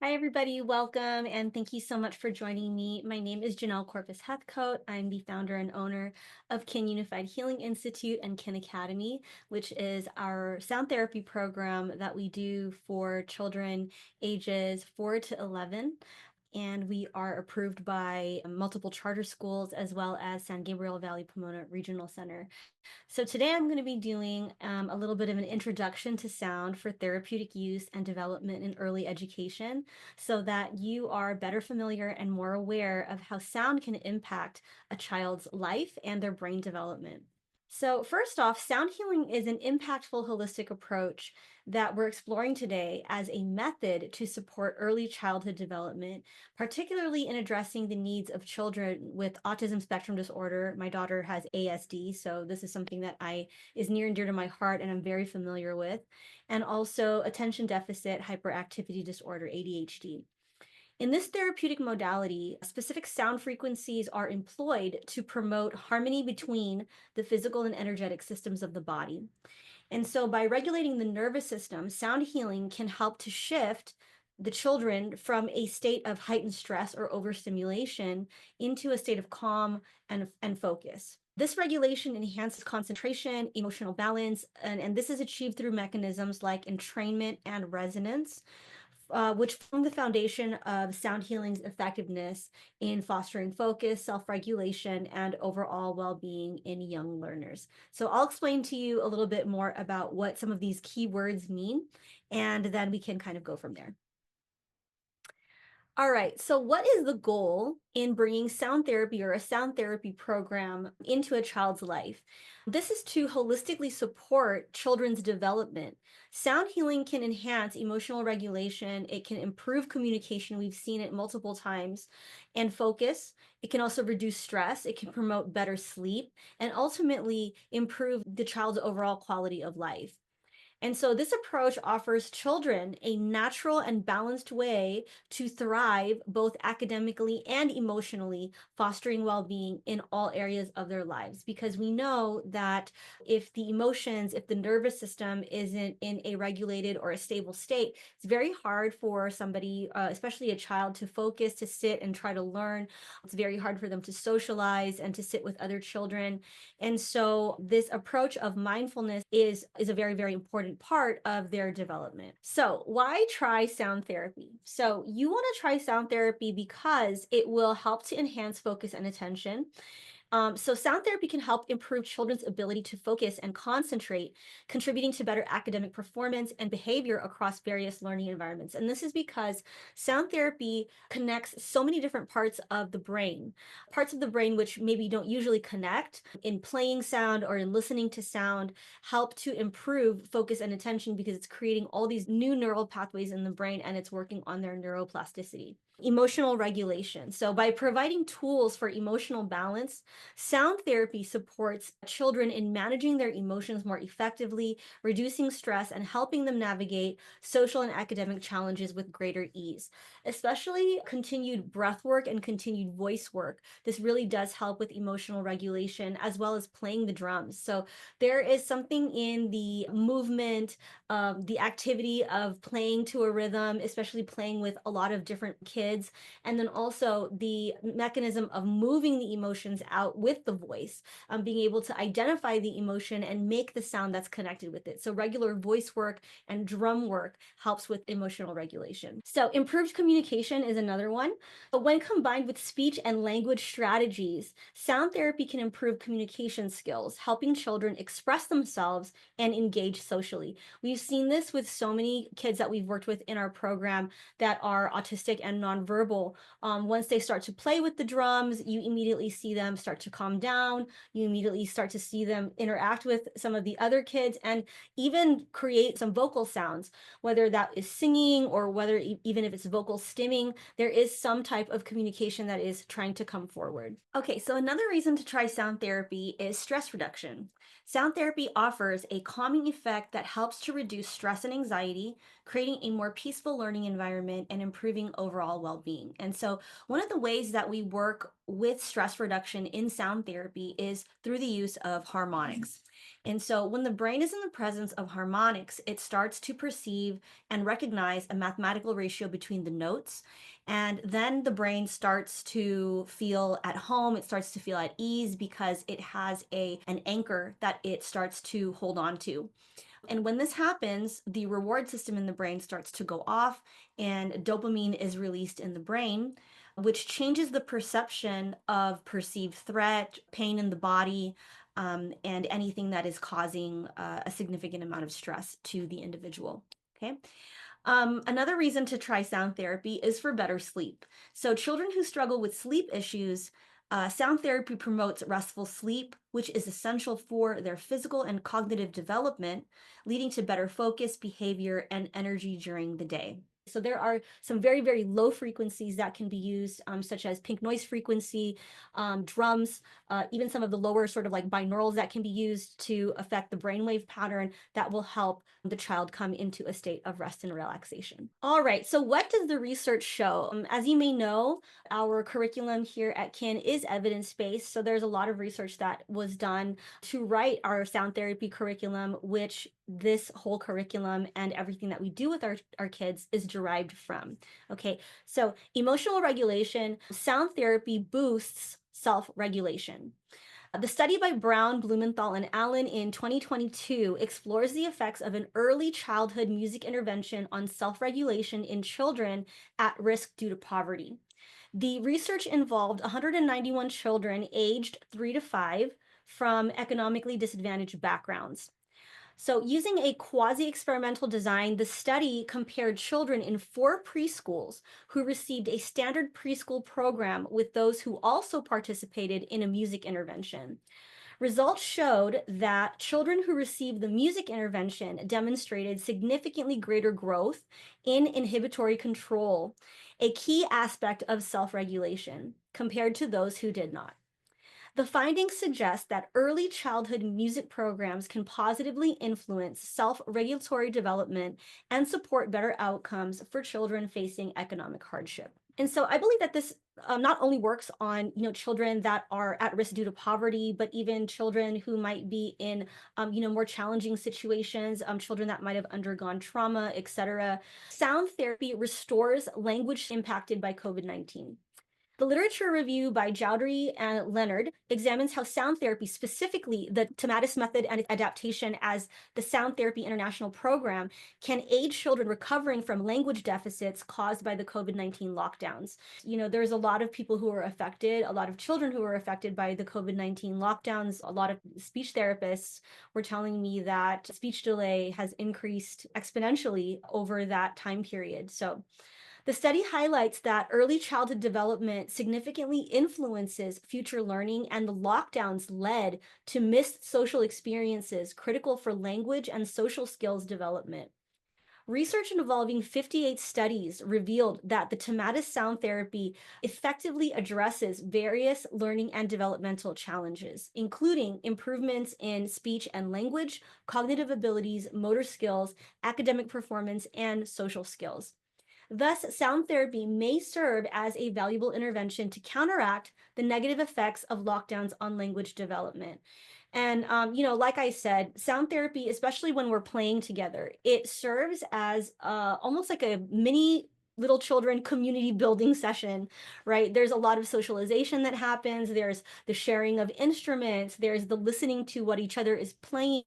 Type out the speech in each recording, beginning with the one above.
Hi, everybody. Welcome, and thank you so much for joining me. My name is Janelle Corpus Heathcote. I'm the founder and owner of Kin Unified Healing Institute and Kin Academy, which is our sound therapy program that we do for children ages 4 to 11. And we are approved by multiple charter schools as well as San Gabriel Valley Pomona Regional Center. So today I'm going to be doing a little bit of an introduction to sound for therapeutic use and development in early education so that you are better familiar and more aware of how sound can impact a child's life and their brain development. So first off, sound healing is an impactful holistic approach that we're exploring today as a method to support early childhood development, particularly in addressing the needs of children with autism spectrum disorder. My daughter has ASD, so this is something that is near and dear to my heart and I'm very familiar with, and also attention deficit hyperactivity disorder, ADHD. In this therapeutic modality, specific sound frequencies are employed to promote harmony between the physical and energetic systems of the body. And so, by regulating the nervous system, sound healing can help to shift the children from a state of heightened stress or overstimulation into a state of calm and focus. This regulation enhances concentration, emotional balance, and this is achieved through mechanisms like entrainment and resonance, which form the foundation of sound healing's effectiveness in fostering focus, self-regulation, and overall well-being in young learners. So I'll explain to you a little bit more about what some of these key words mean, and then we can kind of go from there. All right, so what is the goal in bringing sound therapy or a sound therapy program into a child's life? This is to holistically support children's development. Sound healing can enhance emotional regulation, it can improve communication, we've seen it multiple times, and focus. It can also reduce stress, it can promote better sleep, and ultimately improve the child's overall quality of life. And so this approach offers children a natural and balanced way to thrive both academically and emotionally, fostering well-being in all areas of their lives. Because we know that if the emotions, if the nervous system isn't in a regulated or a stable state, it's very hard for somebody, especially a child, to focus, to sit and try to learn. It's very hard for them to socialize and to sit with other children. And so this approach of mindfulness is a very, very important part of their development. So why try sound therapy? So you want to try sound therapy because it will help to enhance focus and attention. So sound therapy can help improve children's ability to focus and concentrate, contributing to better academic performance and behavior across various learning environments. And this is because sound therapy connects so many different parts of the brain which maybe don't usually connect in playing sound or in listening to sound, help to improve focus and attention because it's creating all these new neural pathways in the brain and it's working on their neuroplasticity. Emotional regulation. So by providing tools for emotional balance, sound therapy supports children in managing their emotions more effectively, reducing stress, and helping them navigate social and academic challenges with greater ease. Especially continued breath work and continued voice work. This really does help with emotional regulation as well as playing the drums. So there is something in the movement, the activity of playing to a rhythm, especially playing with a lot of different kids, and then also the mechanism of moving the emotions out with the voice, being able to identify the emotion and make the sound that's connected with it. So regular voice work and drum work helps with emotional regulation. So improved communication is another one. But when combined with speech and language strategies, sound therapy can improve communication skills, helping children express themselves and engage socially. We've seen this with so many kids that we've worked with in our program that are autistic and nonverbal. Once they start to play with the drums, you immediately see them start to calm down. You immediately start to see them interact with some of the other kids and even create some vocal sounds, whether that is singing or whether even if it's vocal stimming, there is some type of communication that is trying to come forward. Okay, so another reason to try sound therapy is stress reduction. Sound therapy offers a calming effect that helps to reduce stress and anxiety, creating a more peaceful learning environment and improving overall well-being. And so one of the ways that we work with stress reduction in sound therapy is through the use of harmonics. And so when the brain is in the presence of harmonics, it starts to perceive and recognize a mathematical ratio between the notes. And then the brain starts to feel at home, it starts to feel at ease because it has an anchor that it starts to hold on to. And when this happens, the reward system in the brain starts to go off and dopamine is released in the brain, which changes the perception of perceived threat, pain in the body, and anything that is causing a significant amount of stress to the individual. Okay. Another reason to try sound therapy is for better sleep. So, children who struggle with sleep issues, sound therapy promotes restful sleep, which is essential for their physical and cognitive development, leading to better focus, behavior, and energy during the day. So there are some very, very low frequencies that can be used, such as pink noise frequency, drums, even some of the lower sort of like binaurals that can be used to affect the brainwave pattern that will help the child come into a state of rest and relaxation. All right, so what does the research show? As you may know, our curriculum here at KIN is evidence-based, so there's a lot of research that was done to write our sound therapy curriculum, which this whole curriculum and everything that we do with our kids is derived from. Okay, so emotional regulation, sound therapy boosts self-regulation. The study by Brown, Blumenthal, and Allen in 2022 explores the effects of an early childhood music intervention on self-regulation in children at risk due to poverty. The research involved 191 children aged 3 to 5 from economically disadvantaged backgrounds. So, using a quasi experimental design, the study compared children in 4 preschools who received a standard preschool program with those who also participated in a music intervention. Results showed that children who received the music intervention demonstrated significantly greater growth in inhibitory control, a key aspect of self regulation, compared to those who did not. The findings suggest that early childhood music programs can positively influence self-regulatory development and support better outcomes for children facing economic hardship. And so I believe that this not only works on children that are at risk due to poverty, but even children who might be in more challenging situations, children that might have undergone trauma, etc. Sound therapy restores language impacted by COVID-19. The literature review by Jowdry and Leonard examines how sound therapy, specifically the Tomatis method and its adaptation as the Sound Therapy International Program, can aid children recovering from language deficits caused by the COVID-19 lockdowns. There's a lot of people who are affected, a lot of children who are affected by the COVID-19 lockdowns. A lot of speech therapists were telling me that speech delay has increased exponentially over that time period. So the study highlights that early childhood development significantly influences future learning, and the lockdowns led to missed social experiences critical for language and social skills development. Research involving 58 studies revealed that the Tomatis sound therapy effectively addresses various learning and developmental challenges, including improvements in speech and language, cognitive abilities, motor skills, academic performance, and social skills. Thus, sound therapy may serve as a valuable intervention to counteract the negative effects of lockdowns on language development. And, like I said, sound therapy, especially when we're playing together, it serves as almost like a mini little children community building session, right? There's a lot of socialization that happens. There's the sharing of instruments. There's the listening to what each other is playing.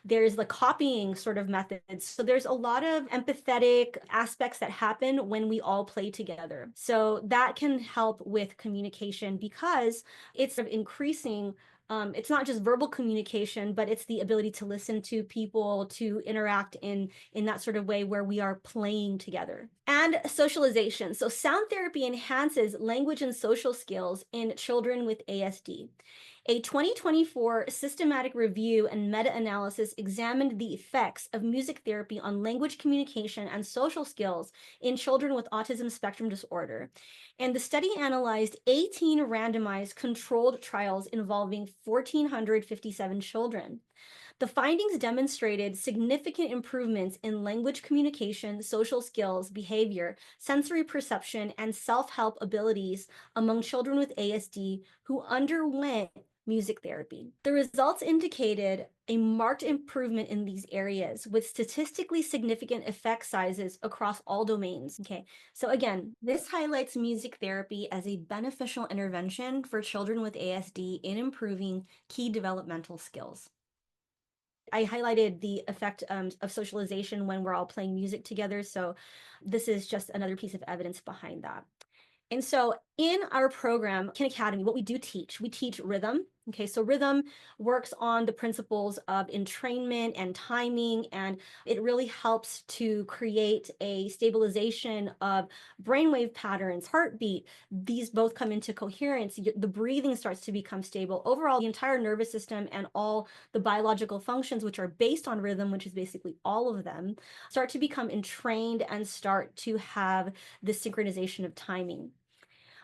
There's the copying sort of methods. So there's a lot of empathetic aspects that happen when we all play together. So that can help with communication because it's sort of increasing it's not just verbal communication, but it's the ability to listen to people, to interact in that sort of way where we are playing together. And socialization. So sound therapy enhances language and social skills in children with ASD. A 2024 systematic review and meta-analysis examined the effects of music therapy on language communication and social skills in children with autism spectrum disorder. And the study analyzed 18 randomized controlled trials involving 1,457 children. The findings demonstrated significant improvements in language communication, social skills, behavior, sensory perception, and self help abilities among children with ASD who underwent music therapy. The results indicated a marked improvement in these areas with statistically significant effect sizes across all domains. Okay, so again, this highlights music therapy as a beneficial intervention for children with ASD in improving key developmental skills. I highlighted the effect of socialization when we're all playing music together. So this is just another piece of evidence behind that. And so in our program, Kin Academy, what we teach rhythm. Okay, so rhythm works on the principles of entrainment and timing, and it really helps to create a stabilization of brainwave patterns, heartbeat. These both come into coherence. The breathing starts to become stable. Overall, the entire nervous system and all the biological functions, which are based on rhythm, which is basically all of them, start to become entrained and start to have the synchronization of timing.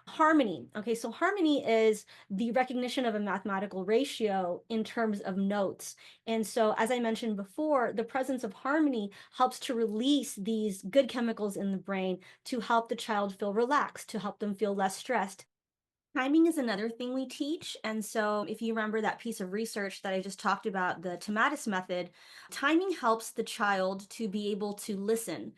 Harmony. Okay, so harmony is the recognition of a mathematical ratio in terms of notes. And so, as I mentioned before, the presence of harmony helps to release these good chemicals in the brain to help the child feel relaxed, to help them feel less stressed. Timing is another thing we teach. And so, if you remember that piece of research that I just talked about, the Tomatis method, timing helps the child to be able to listen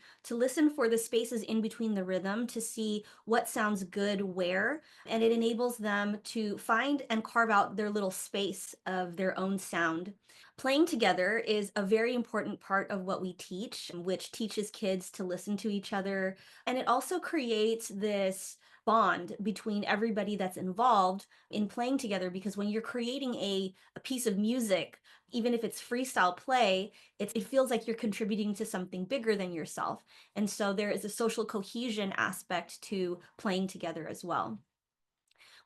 for the spaces in between the rhythm to see what sounds good where. And it enables them to find and carve out their little space of their own sound. Playing together is a very important part of what we teach, which teaches kids to listen to each other. And it also creates this bond between everybody that's involved in playing together, because when you're creating a piece of music, even if it's freestyle play, it feels like you're contributing to something bigger than yourself. And so there is a social cohesion aspect to playing together as well.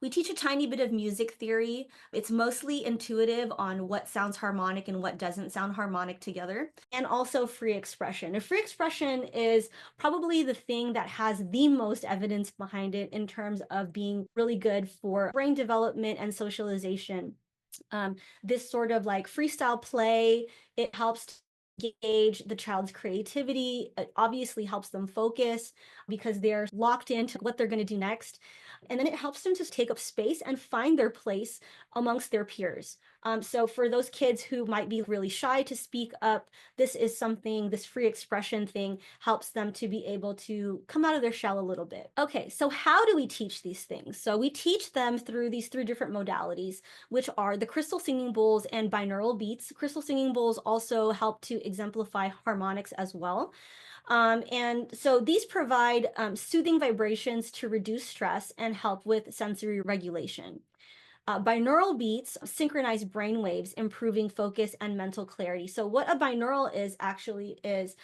We teach a tiny bit of music theory. It's mostly intuitive on what sounds harmonic and what doesn't sound harmonic together, and also free expression. And free expression is probably the thing that has the most evidence behind it in terms of being really good for brain development and socialization. This sort of like freestyle play, it helps to gauge the child's creativity. It obviously helps them focus because they're locked into what they're going to do next. And then it helps them to take up space and find their place amongst their peers. So for those kids who might be really shy to speak up, this is something, this free expression thing helps them to be able to come out of their shell a little bit. Okay, so how do we teach these things? So we teach them through these three different modalities, which are the crystal singing bowls and binaural beats. Crystal singing bowls also help to exemplify harmonics as well. And so these provide soothing vibrations to reduce stress and help with sensory regulation. Binaural beats synchronize brain waves, improving focus and mental clarity. So, what a binaural is actually is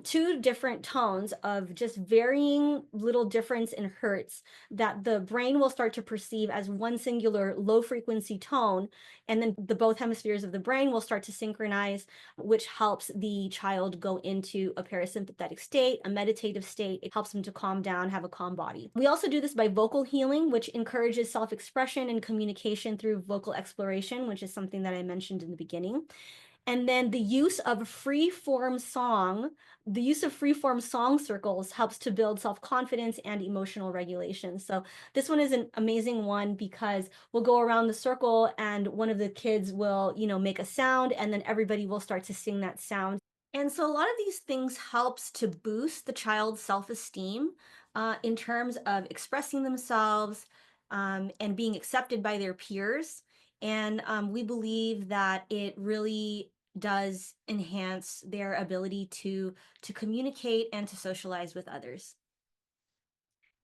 two different tones of just varying little difference in hertz that the brain will start to perceive as one singular low frequency tone. And then the both hemispheres of the brain will start to synchronize, which helps the child go into a parasympathetic state, a meditative state. It helps them to calm down, have a calm body. We also do this by vocal healing, which encourages self expression and communication through vocal exploration, which is something that I mentioned in the beginning. And then the use of free form song circles helps to build self-confidence and emotional regulation. So this one is an amazing one because we'll go around the circle and one of the kids will, make a sound, and then everybody will start to sing that sound. And so a lot of these things helps to boost the child's self-esteem in terms of expressing themselves and being accepted by their peers. And we believe that it really does enhance their ability to communicate and to socialize with others.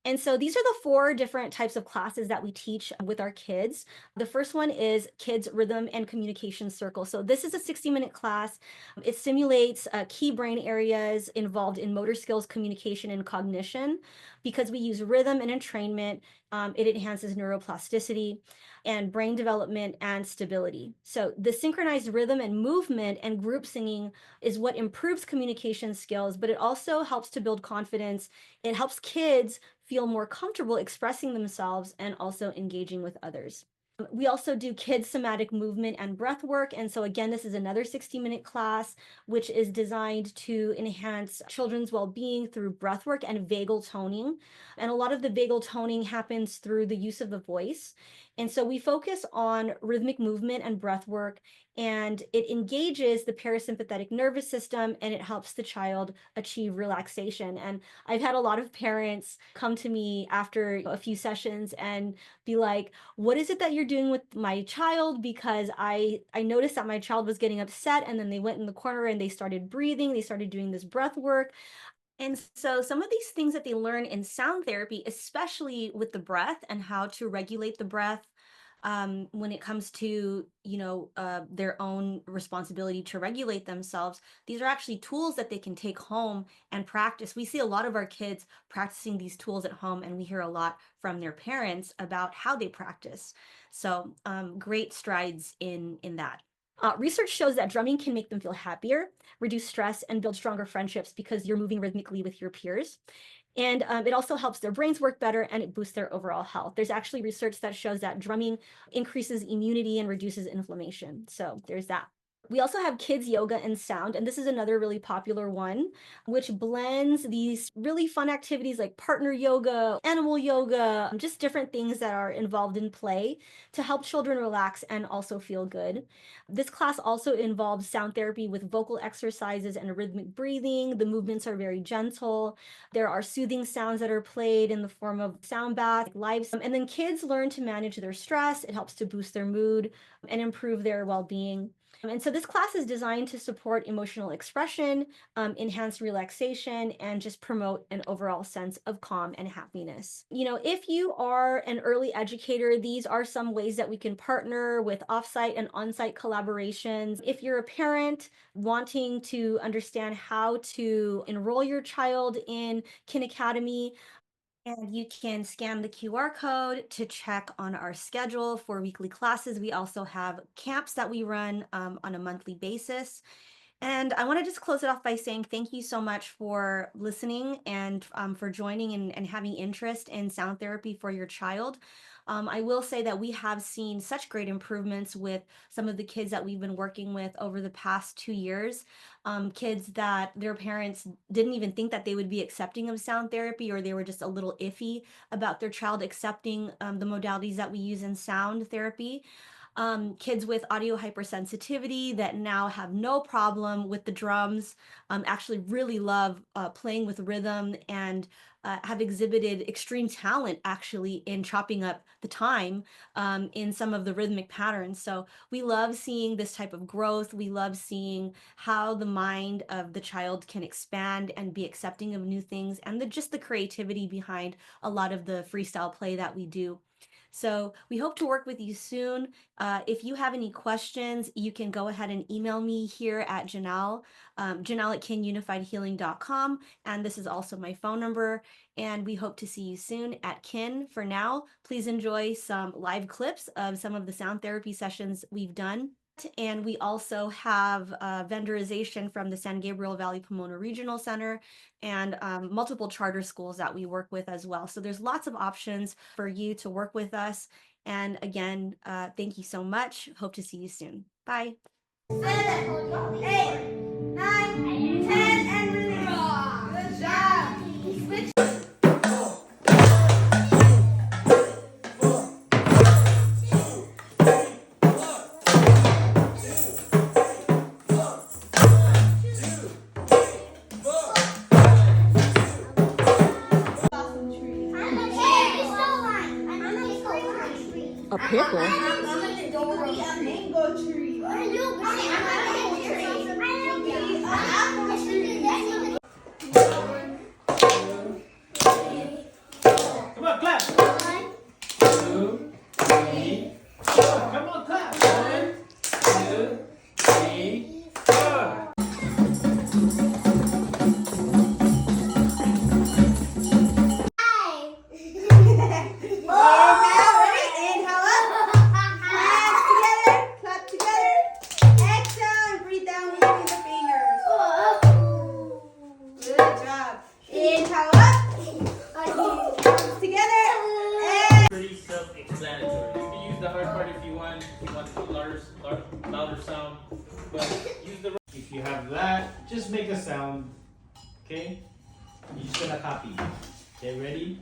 And so these are the four different types of classes that we teach with our kids. The first one is Kids Rhythm and Communication Circle. So this is a 60-minute class. It simulates key brain areas involved in motor skills, communication, and cognition. Because we use rhythm and entrainment, it enhances neuroplasticity and brain development and stability. So the synchronized rhythm and movement and group singing is what improves communication skills, but it also helps to build confidence. It helps kids feel more comfortable expressing themselves and also engaging with others. We also do kids somatic movement and breath work. And so again, this is another 60-minute class, which is designed to enhance children's well-being through breath work and vagal toning. And a lot of the vagal toning happens through the use of the voice. And so we focus on rhythmic movement and breath work, and it engages the parasympathetic nervous system and it helps the child achieve relaxation. And I've had a lot of parents come to me after a few sessions and be like, what is it that you're doing with my child? Because I noticed that my child was getting upset, and then they went in the corner and they started breathing, they started doing this breath work. And so some of these things that they learn in sound therapy, especially with the breath and how to regulate the breath, when it comes to, their own responsibility to regulate themselves, these are actually tools that they can take home and practice. We see a lot of our kids practicing these tools at home, and we hear a lot from their parents about how they practice. So great strides in that. Research shows that drumming can make them feel happier, reduce stress, and build stronger friendships because you're moving rhythmically with your peers. And it also helps their brains work better, and it boosts their overall health. There's actually research that shows that drumming increases immunity and reduces inflammation. So there's that. We also have kids yoga and sound, and this is another really popular one, which blends these really fun activities like partner yoga, animal yoga, just different things that are involved in play to help children relax and also feel good. This class also involves sound therapy with vocal exercises and rhythmic breathing. The movements are very gentle. There are soothing sounds that are played in the form of sound baths, live, and then kids learn to manage their stress. It helps to boost their mood and improve their well-being. And so this class is designed to support emotional expression, enhance relaxation, and just promote an overall sense of calm and happiness. If you are an early educator, these are some ways that we can partner with offsite and onsite collaborations. If you're a parent wanting to understand how to enroll your child in Kin Academy, and you can scan the QR code to check on our schedule for weekly classes. We also have camps that we run on a monthly basis. And I want to just close it off by saying thank you so much for listening and for joining and having interest in sound therapy for your child. I will say that we have seen such great improvements with some of the kids that we've been working with over the past 2 years. Kids that their parents didn't even think that they would be accepting of sound therapy, or they were just a little iffy about their child accepting the modalities that we use in sound therapy. Kids with audio hypersensitivity that now have no problem with the drums, actually really love playing with rhythm, and have exhibited extreme talent actually in chopping up the time in some of the rhythmic patterns. So we love seeing this type of growth. We love seeing how the mind of the child can expand and be accepting of new things, and just the creativity behind a lot of the freestyle play that we do. So we hope to work with you soon. If you have any questions, you can go ahead and email me here at Janelle, Janelle at kinunifiedhealing.com. And this is also my phone number. And we hope to see you soon at Kin. For now, please enjoy some live clips of some of the sound therapy sessions we've done. And we also have vendorization from the San Gabriel Valley Pomona Regional Center and multiple charter schools that we work with as well. So there's lots of options for you to work with us. And again, thank you so much. Hope to see you soon. Bye. 7, 8, 9, 10, and release. Good job. Switch. A pickle? It could be a mango tree. Or a apple tree. Come on, clap. 1, 2, 3, 4. Come on, clap. 1, 2, 3, 4. Inhale up. Together. a sound. Okay? You're just gonna copy. Okay, ready?